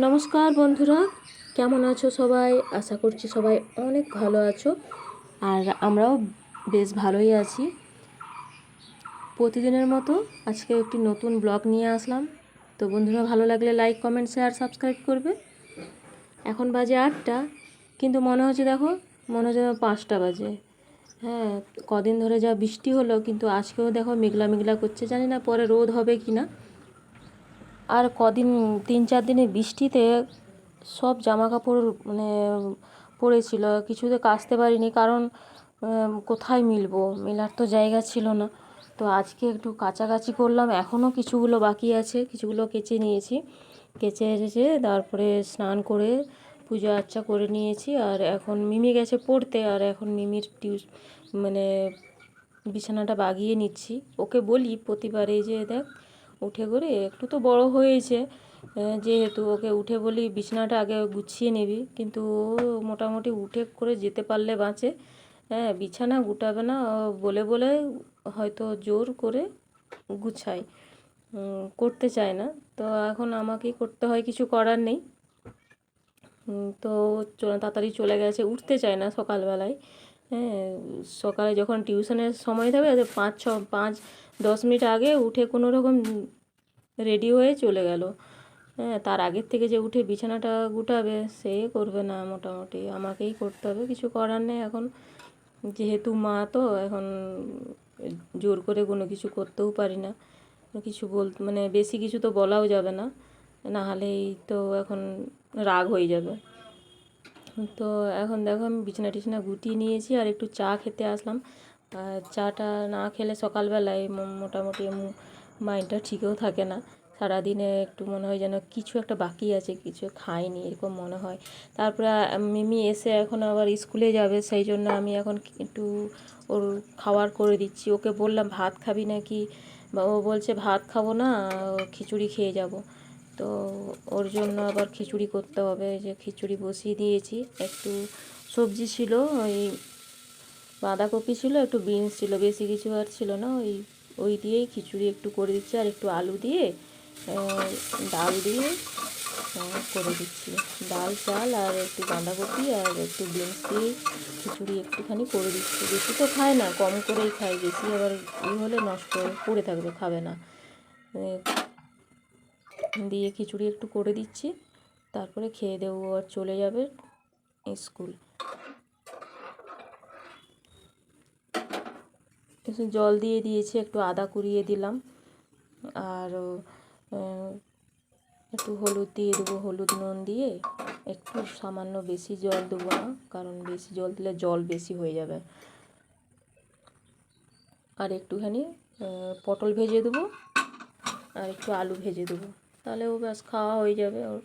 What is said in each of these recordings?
নমস্কার বন্ধুরা, কেমন আছো সবাই? আশা করছি সবাই অনেক ভালো আছো, আর আমরাও বেশ ভালোই আছি। প্রতিদিনের মতো আজকে একটি নতুন ব্লগ নিয়ে আসলাম। তো বন্ধুরা, ভালো লাগলে লাইক, কমেন্ট, শেয়ার, সাবস্ক্রাইব করবে। এখন বাজে 8টা, কিন্তু মনে হচ্ছে যেন 5টা বাজে। হ্যাঁ, কদিন ধরে যা বৃষ্টি হলো, কিন্তু আজকেও দেখো মেঘলা মেঘলা করছে, জানি না পরে রোদ হবে কি না। আর কদিন 3-4 দিনে বৃষ্টিতে সব জামা কাপড় পড়েছিল, কিছুতে কাচতে পারিনি, কারণ কোথায় মেলার তো জায়গা ছিল না। তো আজকে একটু কাচাকাচি করলাম, এখনও কিছুগুলো বাকি আছে, কিছুগুলো কেচে নিয়েছি। কেচে এসেছে, তারপরে স্নান করে পুজো আর্চা করে নিয়েছি। আর এখন মিমি গেছে পড়তে, আর এখন মিমির বিছানাটা বাগিয়ে নিচ্ছি। ওকে বলি প্রতিবারে যে দেখ উঠে করে, একটু তো বড় হয়েছে যেহেতু, ওকে উঠে বলি বিছানাটা আগে গুছিয়ে নিবি, কিন্তু ও মোটামুটি উঠে করে যেতে পারলে বাঁচে। হ্যাঁ, বিছানা গুটাবে না, বলে বলে হয়তো জোর করে গুছাই, করতে চায় না। তো এখন আমাকেই করতে হয়, কিছু করার নেই। তো তাড়াতাড়ি চলে গেছে, উঠতে চায় না সকালবেলায়। হ্যাঁ, সকালে যখন টিউশনের সময় থাকবে 5-10 মিনিট আগে উঠে কোনো রকম রেডি হয়ে চলে গেল। হ্যাঁ, তার আগের থেকে যে উঠে বিছানাটা গুটাবে সে করবে না, মোটামুটি আমাকেই করতে হবে, কিছু করার নেই। এখন যেহেতু মা, তো এখন জোর করে কোনো কিছু করতেও পারি না, কিছু বেশি কিছু তো বলাও যাবে না, না হলেই তো এখন রাগ হয়ে যাবে। তো এখন দেখো আমি বিছানা টিছানা গুটিয়ে নিয়েছি, আর একটু চা খেতে আসলাম। চাটা না খেলে সকালবেলায় মোটামুটি মাইন্ডটা ঠিকও থাকে না। সারাদিনে একটু মনে হয় যেন কিছু একটা বাকি আছে, কিছু খাইনি এরকম মনে হয়। তারপরে মিমি এসে এখন আবার স্কুলে যাবে, সেই জন্য আমি এখন একটু ওর খাবার করে দিচ্ছি। ওকে বললাম ভাত খাবি নাকি, বা ও বলছে ভাত খাবো না, খিচুড়ি খেয়ে যাব। তো ওর জন্য আবার খিচুড়ি করতে হবে, যে খিচুড়ি বসিয়ে দিয়েছি। একটু সবজি ছিল, ওই বাঁধাকপি ছিল, একটু বিনস ছিল, বেশি কিছু আর ছিল না। ওই দিয়েই খিচুড়ি একটু করে দিচ্ছি, আর একটু আলু দিয়ে ডাল দিয়ে করে দিচ্ছি। ডাল, চাল আর একটু বাঁধাকপি আর একটু বিনস দিয়ে খিচুড়ি একটুখানি করে দিচ্ছি। বেশি তো খায় না, কম করেই খায়, বেশি আবার হলে নষ্ট পড়ে থাকবে, খাবে না। দিয়ে খিচুড়ি একটু করে দিচ্ছি, তারপরে খেয়ে দেবো, আর চলে যাবে স্কুল। জল দিয়ে দিয়েছি, একটু আদা কুড়িয়ে দিলাম, আর একটু হলুদ দিয়ে দেবো, হলুদ নুন দিয়ে একটু সামান্য, বেশি জল দেবো না, কারণ বেশি জল দিলে জল বেশি হয়ে যাবে। আর একটুখানি পটল ভেজে দেবো, আর একটু আলু ভেজে দেবো, তাহলে ও ব্যাস খাওয়া হয়ে যাবে ওর।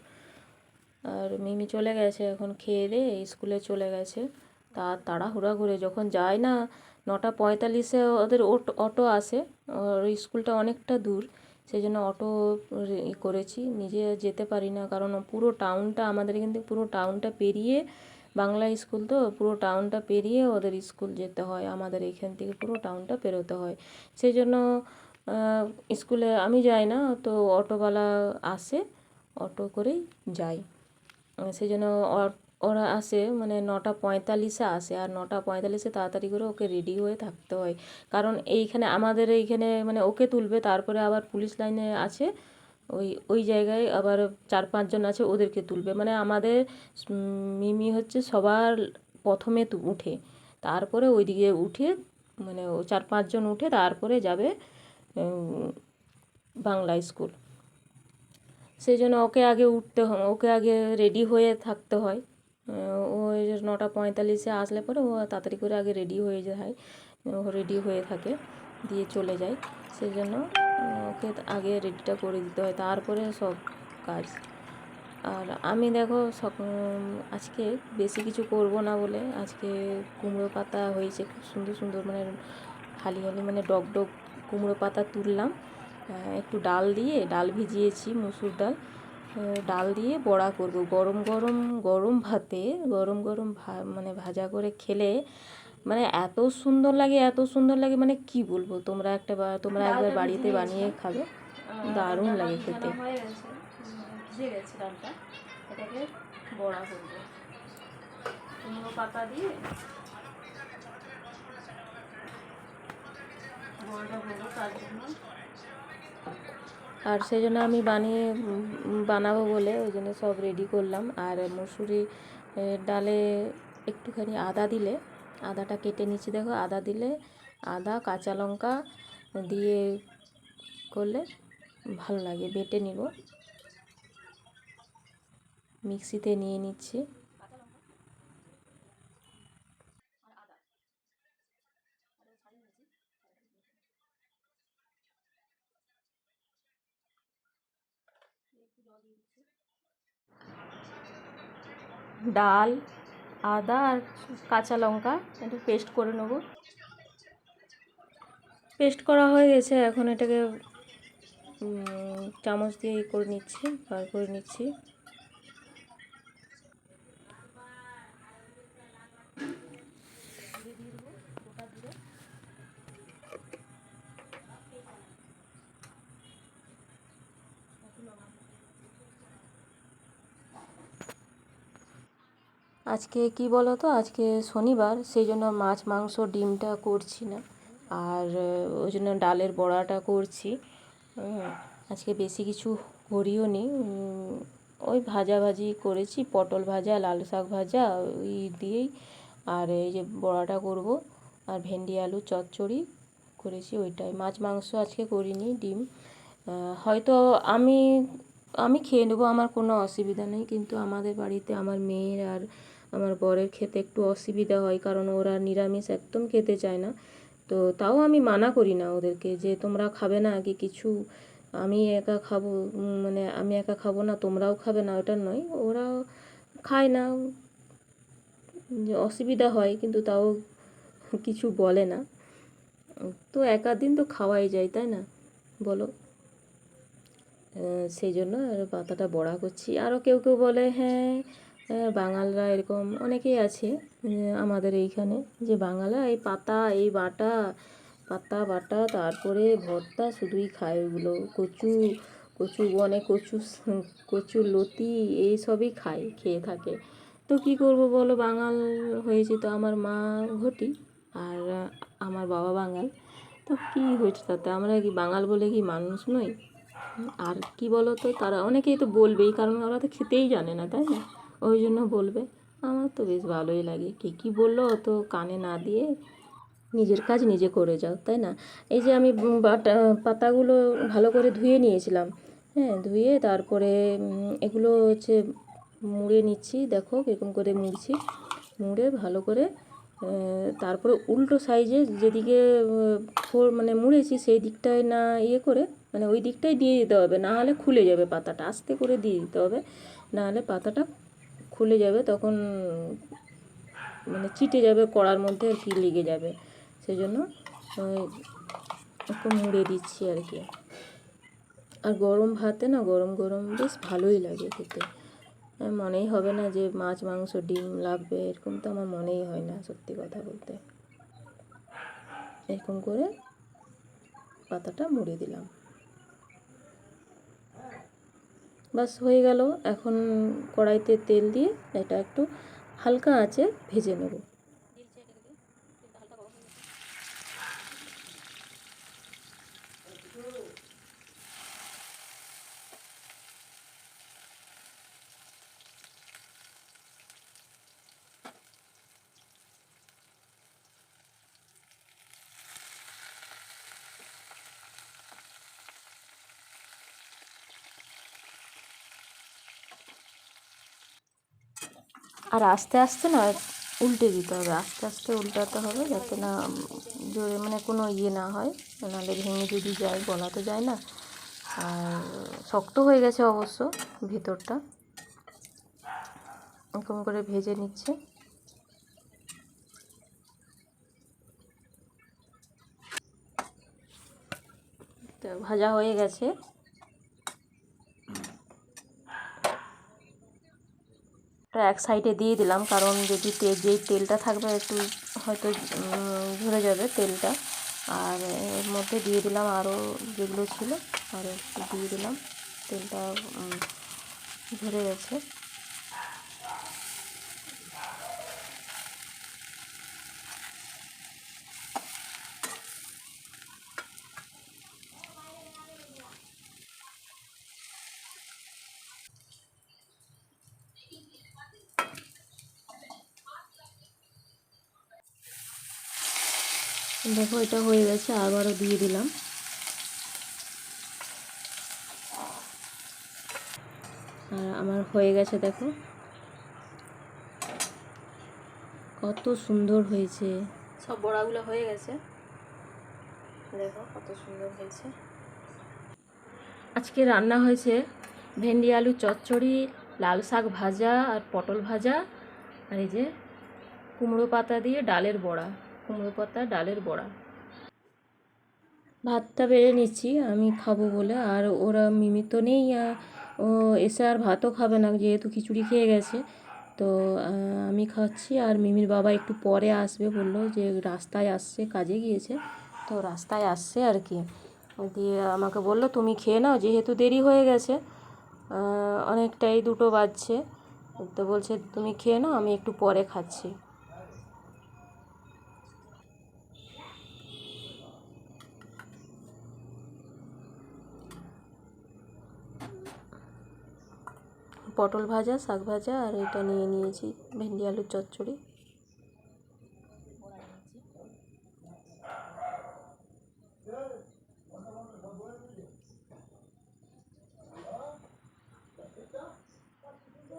আর মিমি চলে গেছে, এখন খেয়ে দিয়ে স্কুলে চলে গেছে। তাড়াহুড়া করে যখন যায় না, 9:45 ওদের অটো আসে। ওর স্কুলটা অনেকটা দূর, সেই জন্য অটো করেছি, নিজে যেতে পারি না, কারণ পুরো টাউনটা আমাদের এখান থেকে পুরো টাউনটা পেরিয়ে, বাংলা স্কুল তো পুরো টাউনটা পেরিয়ে ওদের স্কুল যেতে হয়, আমাদের এখান থেকে পুরো টাউনটা পেরোতে হয়। সেই জন্য স্কুলে আমি যাই না, তো অটোওয়ালা আসে, অটো করেই যাই। সেই জন্য ওরা আসে 9:45 আসে, আর 9:45 তাড়াতাড়ি করে ওকে রেডি হয়ে থাকতে হয়, কারণ আমাদের এইখানে ওকে তুলবে, তারপরে আবার পুলিশ লাইনে আছে, ওই জায়গায় আবার 4-5 জন আছে, ওদেরকে তুলবে। আমাদের মিমি হচ্ছে সবার প্রথমে উঠে, তারপরে ওইদিকে উঠে ও 4-5 জন উঠে তারপরে যাবে বাংলা স্কুল। সেই জন্য ওকে আগে রেডি হয়ে থাকতে হয়। ও 9:45 আসলে পরে ও তাড়াতাড়ি করে আগে রেডি হয়ে যায়, ও রেডি হয়ে থাকে, দিয়ে চলে যায়। সেই জন্য ওকে আগে রেডিটা করে দিতে হয়, তারপরে সব কাজ। আর আমি দেখো আজকে বেশি কিছু করব না বলে, আজকে কুমড়ো পাতা হয়েছে খুব সুন্দর সুন্দর, হালি হালি ডগ ডগ কুমড়ো পাতা তুললাম। একটু ডাল ভিজিয়েছি, মুসুর ডাল, ডাল দিয়ে বড়া করব। গরম গরম গরম ভাতে গরম গরম ভাজা করে খেলে এত সুন্দর লাগে, এত সুন্দর লাগে, কি বলবো। তোমরা একবার বাড়িতে বানিয়ে খাবে, দারুণ লাগে খেতে। ভিজে গেছে ডালটা, এটাকে বড়া করবো কুমড়ো পাতা দিয়ে বড়াটা করবো তার জন্য। আর সেই জন্য আমি বানাবো বলে ওই জন্য সব রেডি করলাম। আর মসুরি ডালে একটুখানি আদা দিলে, আদাটা কেটে নিচ্ছি দেখো, আদা দিলে, আদা কাঁচা লঙ্কা দিয়ে করলে ভালো লাগে। বেটে নিব, মিক্সিতে নিয়ে নিচ্ছি। ডাল, আদা আর কাঁচা লঙ্কা একটু পেস্ট করে নেব। পেস্ট করা হয়ে গেছে, এখন এটাকে চামচ দিয়ে করে নিচ্ছি, বার করে নিচ্ছি। আজকে কি বলো তো, আজকে শনিবার, সেই জন্য মাছ মাংস ডিমটা করছি না। আর ওই জন্য ডালের বড়াটা করছি। আজকে বেশি কিছু করিও নি, ওই ভাজাভাজি করেছি, পটল ভাজা, লাল শাক ভাজা, ওই দিয়েই। আর এই যে বড়াটা করব, আর ভেন্ডি আলু চচ্চড়ি করেছি, ওইটাই। মাছ মাংস আজকে করিনি। ডিম হয়তো আমি আমি খেয়ে নেবো, আমার কোনো অসুবিধা নেই। কিন্তু আমাদের বাড়িতে আমার মেয়ের আর আমার বরের খেতে একটু অসুবিধা হয়, কারণ ওরা নিরামিষ একদম খেতে চায় না। তো তাও আমি মানা করি না ওদেরকে যে তোমরা খাবে না কি কিছু, আমি একা খাবো, মানে আমি একা খাবো না, তোমরাও খাবে না, ওটা নয়। ওরা খায় না, অসুবিধা হয়, কিন্তু তাও কিছু বলে না। তো একা দিন তো খাওয়াই যায়, তাই না বলো? সেই জন্য পাতাটা বড়া করছি। আরও কেউ কেউ বলে হ্যাঁ, বাঙালরা এরকম অনেকেই আছে আমাদের এইখানে, যে বাঙালরা এই পাতা, এই বাটা, পাতা বাটা তারপরে ভর্তা শুধুই খায়, ওগুলো কচু, কচু বনে কচু, কচুর লতি এইসবই খেয়ে থাকে। তো কী করবো বলো, বাঙাল হয়েছে তো, আমার মা ঘটি আর আমার বাবা বাঙাল, তো কী হয়েছে তাতে, আমরা কি বাঙাল বলে কি মানুষ নই? আর কি বলো তো, তারা অনেকেই তো বলবেই, কারণ ওরা তো খেতেই জানে না, তাই না? ওই জন্য বলবে। আমার তো বেশ ভালোই লাগে, কে কী বললো অত কানে না দিয়ে নিজের কাজ নিজে করে যাও, তাই না? এই যে আমি পাতাগুলো ভালো করে ধুয়ে নিয়েছিলাম, হ্যাঁ, ধুয়ে তারপরে এগুলো হচ্ছে মুড়ে নিচ্ছি, দেখো কীরকম করে মুড়ছি। মুড়ে ভালো করে তারপরে উল্টো সাইজে যেদিকে মানে মুড়েছি সেই দিকটায় না ইয়ে করে, মানে ওই দিকটাই দিয়ে দিতে হবে, না হলে খুলে যাবে পাতাটা, আস্তে করে দিয়ে দিতে হবে, না হলে পাতাটা খুলে যাবে, তখন মানে চিটে যাবে কড়ার মধ্যে আর কি, লেগে যাবে। সেই জন্য একটু মুড়ে দিচ্ছি আর কি। আর গরম ভাতে না, গরম গরম বেশ ভালোই লাগে খেতে। মনেই হবে না যে মাছ মাংস ডিম লাগবে, এরকম তো আমার মনেই হয় না, সত্যি কথা বলতে। এরকম করে পাতাটা মুড়ে দিলাম, বাস হয়ে গেল। এখন কড়াইতে তেল দিয়ে এটা একটু হালকা আঁচে ভেজে নেব। আর আস্তে আস্তে না উল্টে দিতে হবে, আস্তে আস্তে উল্টাতে হবে, যাতে না জোরে মানে কোনো ইয়ে না হয়, নাহলে ভেঙে যদি যায়, বলা তো যায় না। আর শক্ত হয়ে গেছে অবশ্য ভেতরটা, এরকম করে ভেজে নিচ্ছে। তো ভাজা হয়ে গেছে, এক সাইডে দিয়ে দিলাম, কারণ যদি যেই তেলটা থাকবে একটু হয়তো ঝরে যাবে তেলটা। আর এর মধ্যে দিয়ে দিলাম আরও যেগুলো ছিল, আরও একটু দিয়ে দিলাম তেলটা, ধরে গেছে। দেখো এটা হয়ে গেছে, আবারও দিয়ে দিলাম। আর আমার হয়ে গেছে, দেখো কত সুন্দর হয়েছে। সব বড়াগুলো হয়ে গেছে, দেখো কত সুন্দর হয়েছে। আজকে রান্না হয়েছে ভেন্ডি আলু চচ্চড়ি, লাল শাক ভাজা আর পটল ভাজা, আর এই যে কুমড়ো পাতা দিয়ে ডালের বড়া, কুমড়ো পাতা ডালের বড়া। ভাতটা বেড়ে নিচ্ছি আমি খাবো বলে, আর ওরা মিমি তো নেই, ও এসে আর ভাতও খাবে না যেহেতু খিচুড়ি খেয়ে গেছে। তো আমি খাচ্ছি, আর মিমির বাবা একটু পরে আসবে বললো, যে রাস্তায় আসছে, কাজে গিয়েছে তো রাস্তায় আসছে আর কি। দিয়ে আমাকে বললো তুমি খেয়ে নাও, যেহেতু দেরি হয়ে গেছে, অনেকটাই 2টো বাজছে, তো বলছে তুমি খেয়ে নাও, আমি একটু পরে খাচ্ছি। পটল ভাজা, শাক ভাজা, আর এটা নিয়ে নিয়েছি ভেন্ডি আলুর চচ্চড়ি।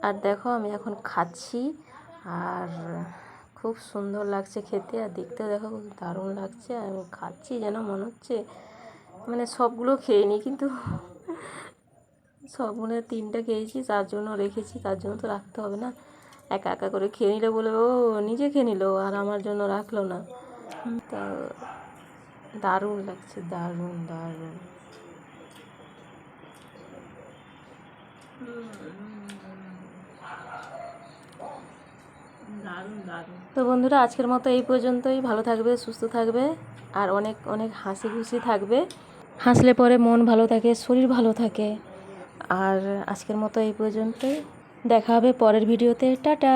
আর দেখো আমি এখন খাচ্ছি, আর খুব সুন্দর লাগছে খেতে, আর দেখতে দেখো খুব দারুণ লাগছে। আমি খাচ্ছি যেন মনে হচ্ছে মানে সবগুলো খেয়ে নিই, কিন্তু সবগুলো 3টে খেয়েছি, তার জন্য রেখেছি, তার জন্য তো রাখতে হবে না। একা একা করে খেয়ে নিলে বলে ও নিজে খেয়ে নিল, আর আমার জন্য রাখলো না। তা দারুণ লাগছে, দারুণ দারুণ। তো বন্ধুরা আজকের মতো এই পর্যন্তই। ভালো থাকবে, সুস্থ থাকবে, আর অনেক অনেক হাসি খুশি থাকবে। হাসলে পরে মন ভালো থাকে, শরীর ভালো থাকে। আর আজকের মতো এই পর্যন্তই, দেখা হবে পরের ভিডিওতে। টাটা।